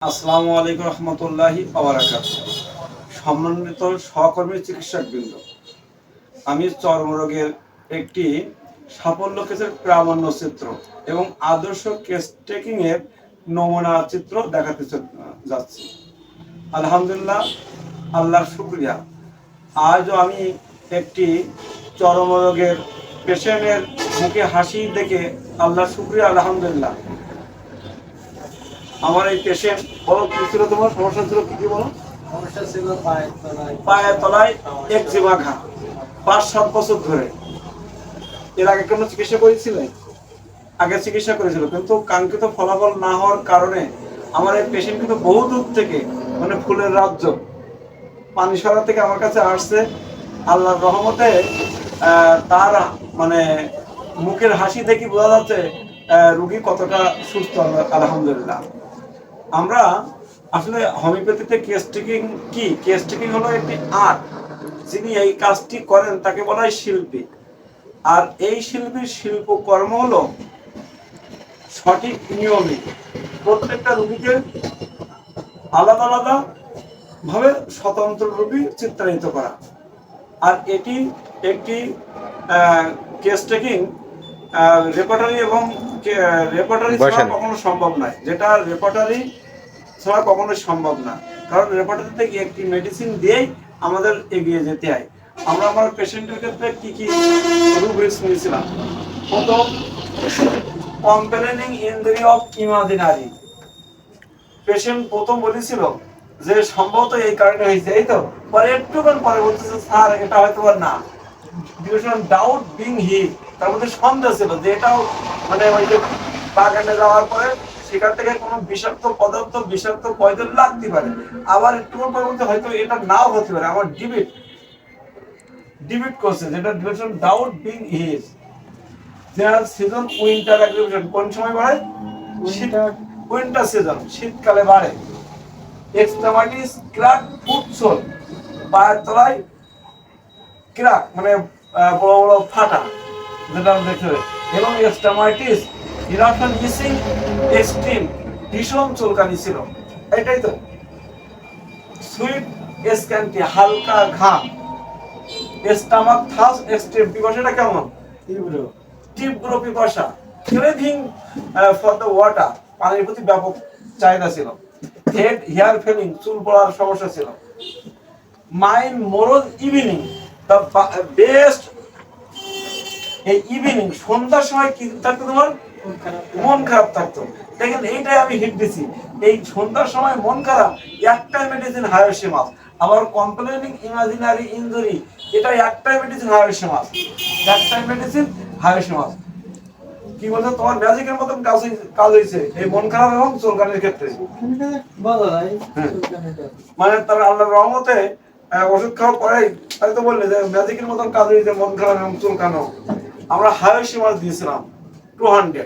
আসসালামু আলাইকুম রহমতুল্লাহি ওয়াবারাকাতুহু। সম্মানিত সহকর্মী চিকিৎসকবৃন্দ, আমি চর্মরোগের একটি সাফল্য কেসের প্রামাণ্য চিত্র এবং আদর্শ কেস টেকিং এর নমুনা চিত্র দেখাতে যাচ্ছি। আলহামদুলিল্লাহ, আল্লাহর শুকরিয়া। আজও আমি একটি চর্মরোগের পেশেন্টের মুখে হাসি দেখে আল্লাহর শুকরিয়া, আলহামদুলিল্লাহ। আমার এই পেশেন্ট, বলো কি ছিল তোমার সমস্যা? ছিল কি বলো? সমস্যা ছিল পায়ের তলায় একজিমা ঘা, 5-7 বছর ধরে। এর আগে কোনো চিকিৎসা করেছিলে? আগে চিকিৎসা করেছিল, কিন্তু কাঙ্ক্ষিত ফলাফল না হওয়ার কারণে আমার এই পেশেন্ট কিন্তু বহু দূর থেকে, মানে ফুলের রাজ্য পানিসরা থেকে আমার কাছে আসছে। আল্লাহর রহমতে তার মানে মুখের হাসি দেখি বোঝা যাচ্ছে রুগী কতটা সুস্থ, আলহামদুলিল্লাহ। আমরা আসলে হোমিওপ্যাথিতে কেস টেকিং কি? কেস টেকিং হলো একটি আর্ট। যিনি এই কাজটি করেন তাকে বলা হয় শিল্পী। আর এই শিল্পীর শিল্পকর্ম হলো সঠিক নিয়মে প্রত্যেকটা রোগীকে আলাদা আলাদা ভাবে স্বতন্ত্র রোগী চিত্রায়িত করা। আর এটি একটি কেস টেকিং রেপার্টারি এবং রেপার্টারি ছাড়া কখনো সম্ভব নয়। যেটা রেপার্টারি ছাড়া কখনো সম্ভব না, কারণ রেপার্টারিতে একটি মেডিসিন দিয়েই আমাদের এগিয়ে যেতে হয়। আমরা আমার পেশেন্টের ক্ষেত্রে কি কি রোগ রিস্ক নিয়েছিলাম? প্রথম, complaining injury of imaginary. Patient প্রথম বলেছিল যে সম্ভবত এই কারণে হয়েছে, এই তো। পরে একটুক্ষণ পরে বলতেছে, স্যার এটা হয়তো না। ডাউট বিং হি, তার মধ্যে সন্দেহ ছিল যে এটাও মানে ওই যে বাগানে যাওয়ার পরে সেখান থেকে কোনো বিষাক্ত পদার্থ, বিষাক্ত পয়জন লাগতে পারে। আবার একটুক্ষণ পরে বলতে হয়তো এটা নাও হতে পারে। আমার ডিবিট করছে, যেটা ডিভিশন ডাউট বিং হিজ। দেয়ার সিজন উইন্টার অ্যাগ্রিভেশন, কোন সময় বাড়ে? উইন্টার সিজন, শীতকালে বাড়ে। এক্সট্রামাইটিস ক্র্যাক ফুট সোল, পায়ের তলায় ক্র্যাক মানে বড় বড় ফাটা, যেটা আমরা দেখতে পাই। এবং এক্সট্রামাইটিস ইরাফান মিসিং এক্সট্রিম, ভীষণ চুলকানি ছিল। এটাই তো। সুইট স্ক্যান্টি, হালকা ঘাম। স্টামাক থাস এক্সট্রিম, পিপাসাটা কেমন? তীব্র পিপাসা। ক্রেভিং ফর দ্য ওয়াটার, পানির প্রতি ব্যাপক চাহিদা ছিল। হেড হেয়ার ফেলিং, চুল পড়ার সমস্যা ছিল। Mind Morol evening, the best. এই ইভিনিং, সন্ধ্যার সময় কি থাকতো তোমার? মন খারাপ থাকতো। দেখেন, এইটাই আমি হিট দিছি। এই সন্ধ্যার সময় মন খারাপ, একটাই মেডিসিন হায়োসিমাস। আবার কমপ্লেনিং ইমাজিনারি ইনজুরি, এটা একটাই মেডিসিন হায়োসিমাস। একটাই মেডিসিন হায়োসিমাস। কি বলছো? তোমার ম্যাজিকের মতন কাজ হয়েছে এই মন খারাপ এবং চুলকানির ক্ষেত্রে। মানে তার আল্লাহর রহমতে ওষুধ খাওয়ার পরেই হয়তো বললে যে ম্যাজিকের মতন কাজ হয়েছে মন খারাপ এবং চুলকানো। আমরা হায়োসিমাস দিয়েছিলাম 200।